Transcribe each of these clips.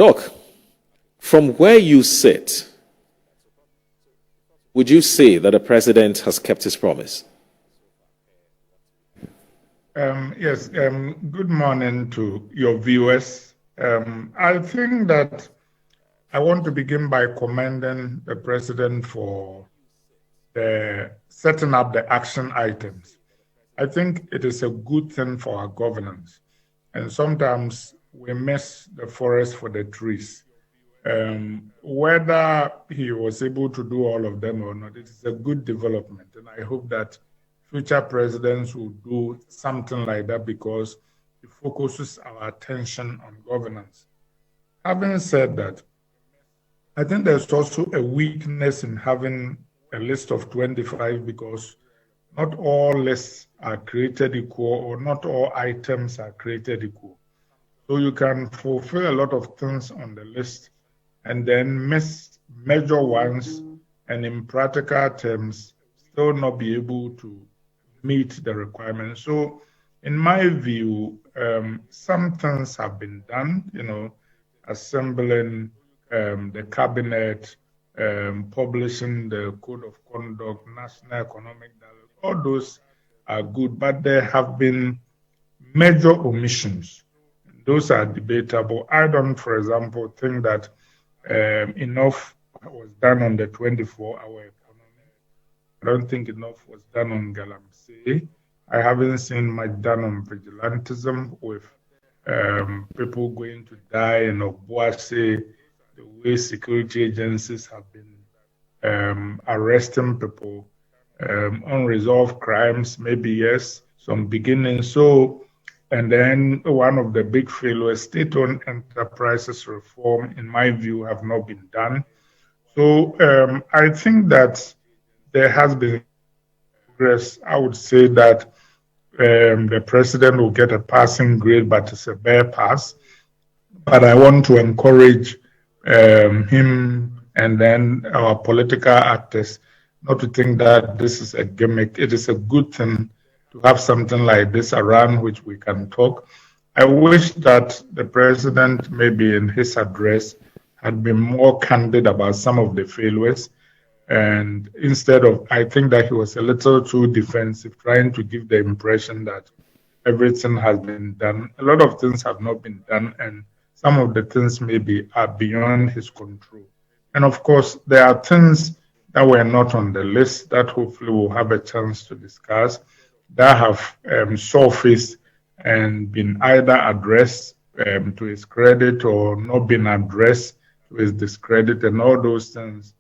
Doc, from where you sit, would you say that the president has kept his promise? Yes. Good morning to your viewers. I think that I want to begin by commending the president for setting up the action items. I think it is a good thing for our governance. And sometimes we miss the forest for the trees. Whether he was able to do all of them or not, it is a good development. And I hope that future presidents will do something like that because it focuses our attention on governance. Having said that, I think there's also a weakness in having a list of 25 because not all lists are created equal or not all items are created equal. So you can fulfill a lot of things on the list and then miss major ones and in practical terms still not be able to meet the requirements. So in my view, some things have been done, assembling the cabinet, publishing the code of conduct, national economic dialogue, all those are good, but there have been major omissions. Those are debatable. I don't, for example, think that enough was done on the 24-hour economy. I don't think enough was done on Galamsey. I haven't seen much done on vigilantism with people going to die in Obuasi, the way security agencies have been arresting people, unresolved crimes, maybe yes, some beginning. So, and then one of the big failures, state-owned enterprises reform, in my view, have not been done. So I think that there has been progress. I would say that the president will get a passing grade, but it's a bare pass. But I want to encourage him and then our political actors not to think that this is a gimmick. It is a good thing to have something like this around which we can talk. I wish that the president, maybe in his address, had been more candid about some of the failures. And instead of, I think that he was a little too defensive, trying to give the impression that everything has been done. A lot of things have not been done, and some of the things maybe are beyond his control. And of course, there are things that were not on the list that hopefully we'll have a chance to discuss that have surfaced and been either addressed to his credit or not been addressed to his discredit, and all those things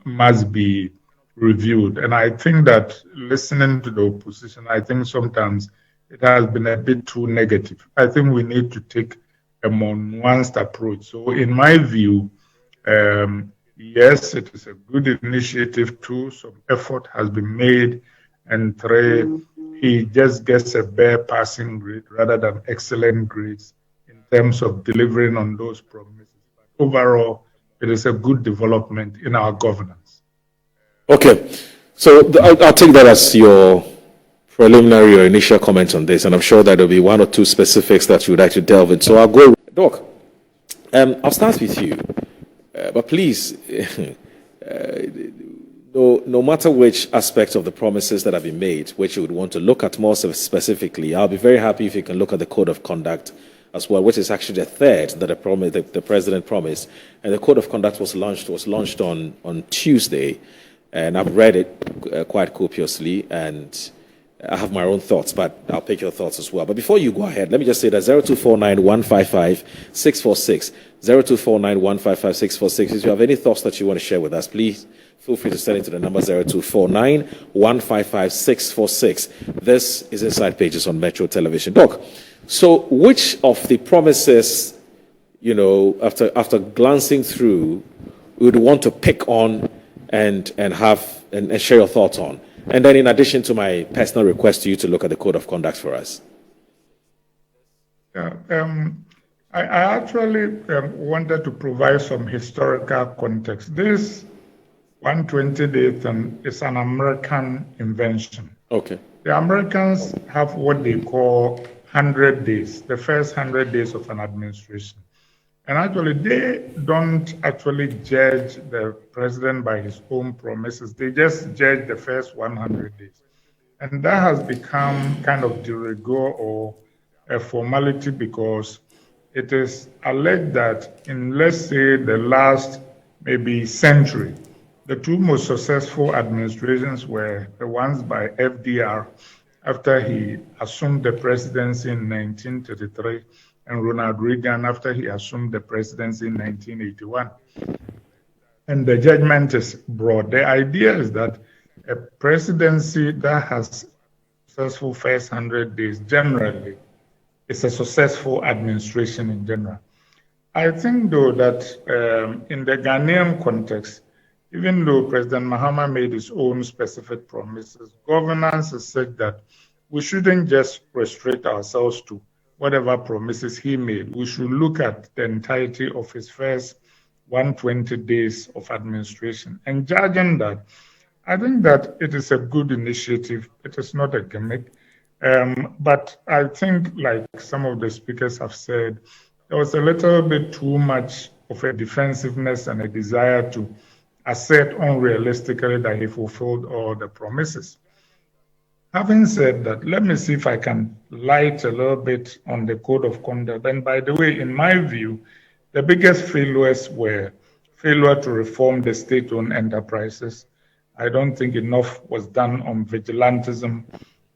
must be reviewed. And I think that listening to the opposition, I think sometimes it has been a bit too negative. I think we need to take a more nuanced approach. So in my view, yes, it is a good initiative too. Some effort has been made. And three, he just gets a bare passing grade rather than excellent grades in terms of delivering on those promises. But overall, it is a good development in our governance. Okay, so I'll take that as your preliminary or initial comments on this, and I'm sure that there'll be one or two specifics that you would like to delve into. So I'll go, Doc. I'll start with you, but please, no matter which aspects of the promises that have been made, which you would want to look at more specifically, I'll be very happy if you can look at the code of conduct as well, which is actually the third that the president promised. And the code of conduct was launched on Tuesday, and I've read it quite copiously, and I have my own thoughts, but I'll pick your thoughts as well. But before you go ahead, let me just say that 0249-155-646, 0249-155-646. If you have any thoughts that you want to share with us, please feel free to send it to the number 0249-155-646. This is Inside Pages on Metro Television. Doc, so which of the promises, after glancing through, would want to pick on and share your thoughts on? And then in addition to my personal request to you to look at the code of conduct for us. Yeah, I actually wanted to provide some historical context. This 120-day thing is an American invention. Okay. The Americans have what they call 100 days, the first 100 days of an administration. And actually, they don't actually judge the president by his own promises. They just judge the first 100 days. And that has become kind of de rigueur or a formality because it is alleged that in, let's say, the last maybe century, the two most successful administrations were the ones by FDR after he assumed the presidency in 1933 and Ronald Reagan after he assumed the presidency in 1981. And the judgment is broad. The idea is that a presidency that has successful first 100 days generally is a successful administration in general. I think, though, that in the Ghanaian context, even though President Mahama made his own specific promises, governance is such that we shouldn't just restrict ourselves to whatever promises he made. We should look at the entirety of his first 120 days of administration. And judging that, I think that it is a good initiative. It is not a gimmick. But I think, like some of the speakers have said, there was a little bit too much of a defensiveness and a desire to assert unrealistically that he fulfilled all the promises. Having said that, let me see if I can light a little bit on the code of conduct. And by the way, in my view, the biggest failures were failure to reform the state-owned enterprises. I don't think enough was done on vigilantism,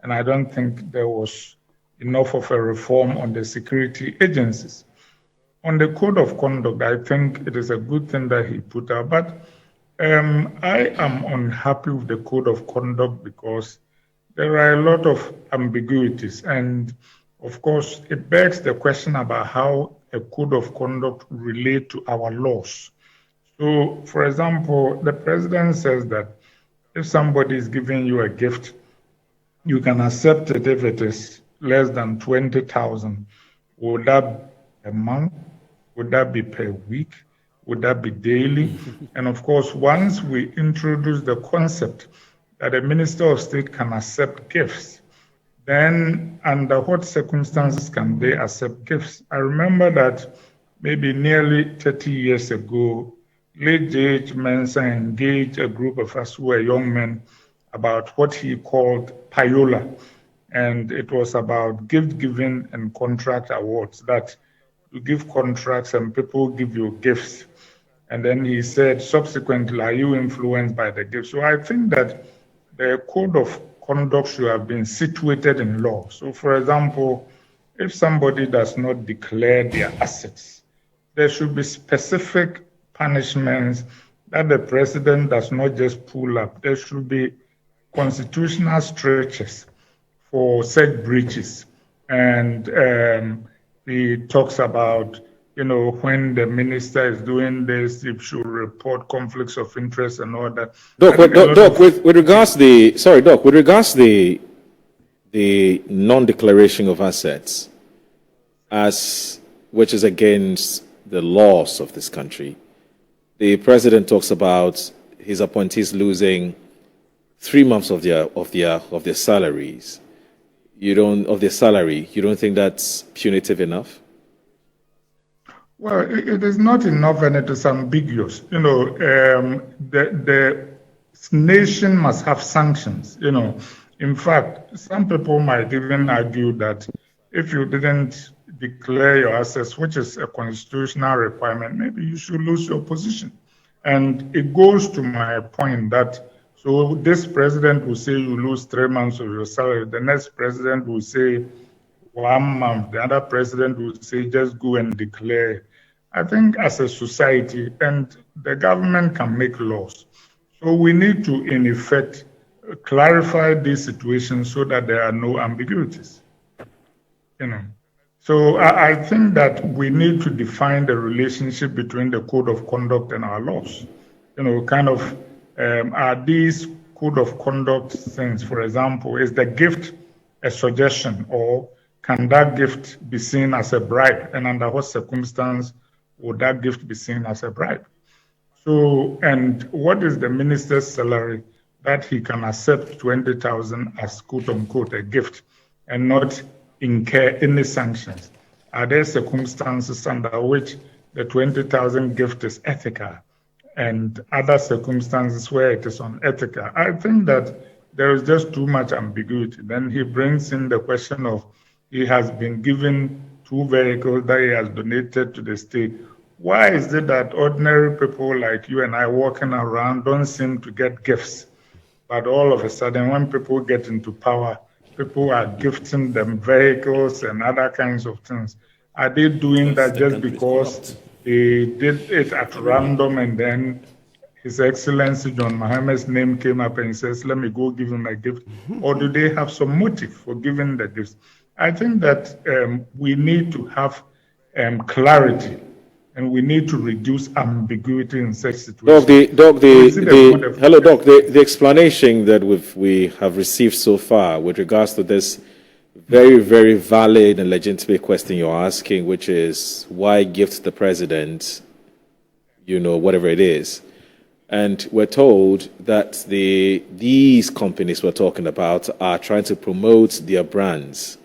and I don't think there was enough of a reform on the security agencies. On the code of conduct, I think it is a good thing that he put out, but I am unhappy with the code of conduct because there are a lot of ambiguities. And of course, it begs the question about how a code of conduct relates to our laws. So, for example, the president says that if somebody is giving you a gift, you can accept it if it is less than 20,000. Would that be a month? Would that be per week? Would that be daily? And of course, once we introduce the concept that a minister of state can accept gifts, then under what circumstances can they accept gifts? I remember that maybe nearly 30 years ago, late J.H. Mensah engaged a group of us who were young men about what he called payola. And it was about gift giving and contract awards, that you give contracts and people give you gifts. And then he said, subsequently, are you influenced by the gifts? So I think that the code of conduct should have been situated in law. So, for example, if somebody does not declare their assets, there should be specific punishments that the president does not just pull up. There should be constitutional stretches for such breaches. And he talks about, when the minister is doing this, he should report conflicts of interest and all that. Doc, with regards to the non-declaration of assets, which is against the laws of this country, the president talks about his appointees losing 3 months of their salaries. You don't think that's punitive enough? Well, it is not enough, and it is ambiguous. The nation must have sanctions. In fact, some people might even argue that if you didn't declare your assets, which is a constitutional requirement, maybe you should lose your position. And it goes to my point that, so this president will say you lose 3 months of your salary. The next president will say 1 month. The other president will say just go and declare. I think as a society, and the government can make laws. So we need to, in effect, clarify these situations so that there are no ambiguities. So I think that we need to define the relationship between the code of conduct and our laws. Are these code of conduct things? For example, is the gift a suggestion, or can that gift be seen as a bribe? And under what circumstance would that gift be seen as a bribe? So, and what is the minister's salary that he can accept 20,000 as quote unquote a gift and not incur any sanctions? Are there circumstances under which the 20,000 gift is ethical and other circumstances where it is unethical. I think that there is just too much ambiguity. Then he brings in the question of he has been given 2 vehicles that he has donated to the state. Why is it that ordinary people like you and I walking around don't seem to get gifts? But all of a sudden, when people get into power, people are gifting them vehicles and other kinds of things. Are they doing that just because they did it at random and then His Excellency John Mahama's name came up and he says, let me go give him a gift? Or do they have some motive for giving the gifts? I think that we need to have clarity and we need to reduce ambiguity in such situations. Hello, Doc. The explanation that we have received so far with regards to this very, very valid and legitimate question you're asking, which is why gift the president, whatever it is. And we're told that these companies we're talking about are trying to promote their brands.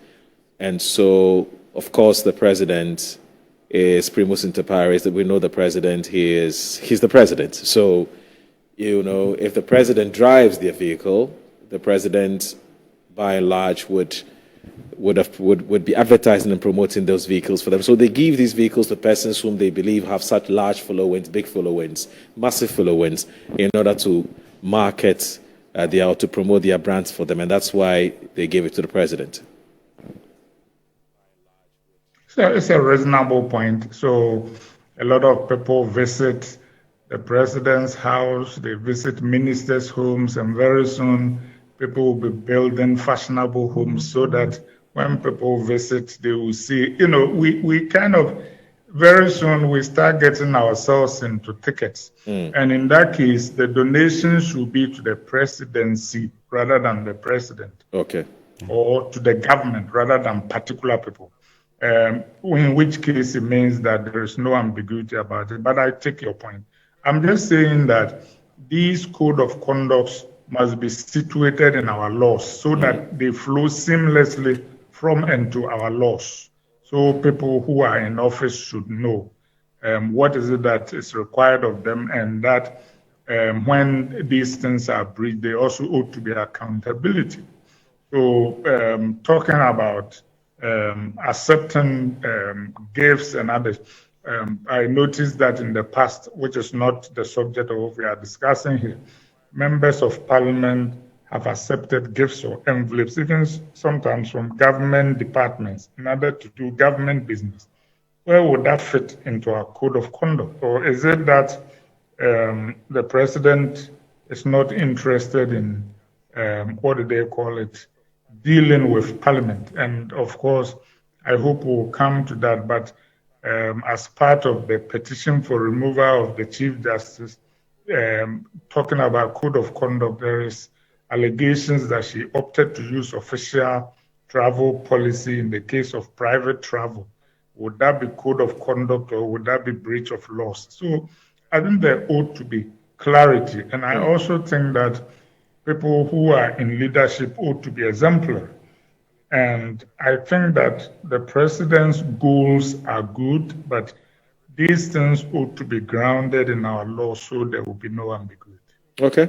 And so, of course, the president is primus inter pares, that we know the president, he's the president. So, if the president drives their vehicle, the president, by and large, would be advertising and promoting those vehicles for them. So they give these vehicles to persons whom they believe have such large followings, big followings, massive followings, in order to market or to promote their brands for them. And that's why they gave it to the president. So it's a reasonable point. So a lot of people visit the president's house, they visit ministers' homes, and very soon people will be building fashionable homes so that when people visit, they will see, we kind of, very soon we start getting ourselves into tickets. And in that case, the donations should be to the presidency rather than the president. Okay. Or to the government rather than particular people. In which case it means that there is no ambiguity about it. But I take your point. I'm just saying that these code of conducts must be situated in our laws so that they flow seamlessly from and to our laws. So people who are in office should know what is it that is required of them, and that when these things are breached, they also ought to be accountability. So talking about accepting gifts and others, I noticed that in the past, which is not the subject of what we are discussing here, members of parliament have accepted gifts or envelopes, even sometimes from government departments, in order to do government business. Where would that fit into our code of conduct? Or is it that the president is not interested in, what do they call it, dealing with parliament? And of course, I hope we'll come to that. But as part of the petition for removal of the Chief Justice, talking about code of conduct, there is allegations that she opted to use official travel policy in the case of private travel. Would that be code of conduct or would that be breach of laws? So I think there ought to be clarity. And I also think that people who are in leadership ought to be exemplary. And I think that the president's goals are good, but these things ought to be grounded in our law so there will be no ambiguity. Okay.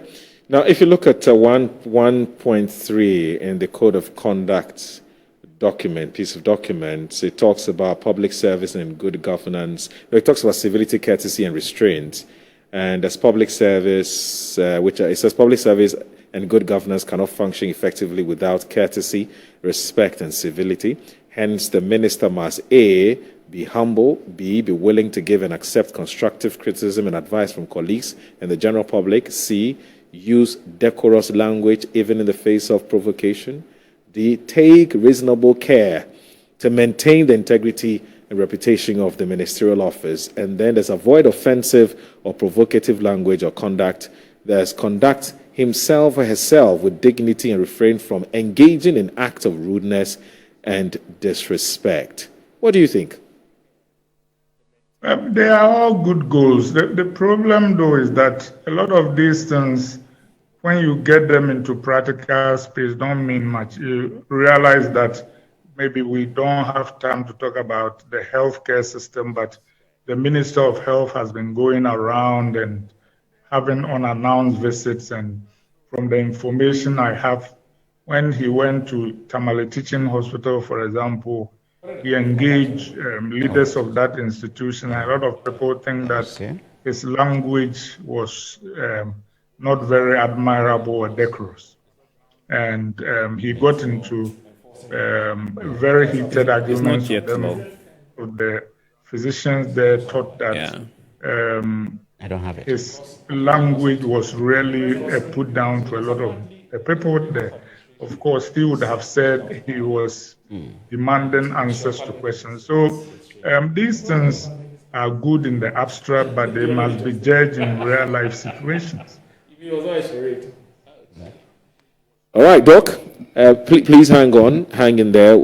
Now, if you look at 1.3 in the Code of Conduct piece of documents, it talks about public service and good governance. It talks about civility, courtesy, and restraint. And as public service, it says public service and good governance cannot function effectively without courtesy, respect, and civility. Hence, the minister must A, be humble, B, be willing to give and accept constructive criticism and advice from colleagues and the general public, C, use decorous language even in the face of provocation, D, take reasonable care to maintain the integrity and reputation of the ministerial office, and then there's avoid offensive or provocative language or conduct. There's conduct himself or herself with dignity and refrain from engaging in acts of rudeness and disrespect. What do you think? They are all good goals. The problem, though, is that a lot of these things, when you get them into practical space, don't mean much. You realize that maybe we don't have time to talk about the healthcare system, but the Minister of Health has been going around and having unannounced visits. And from the information I have, when he went to Tamale Teaching Hospital, for example, he engaged leaders of that institution. A lot of people think that his language was not very admirable or decorous. And he got into very heated arguments with them. The physicians there thought that I don't have it. His language was really put down to a lot of the people there. Of course, he would have said he was demanding answers to questions. So these things are good in the abstract, but they must be judged in real life situations. All right, Doc, please hang in there.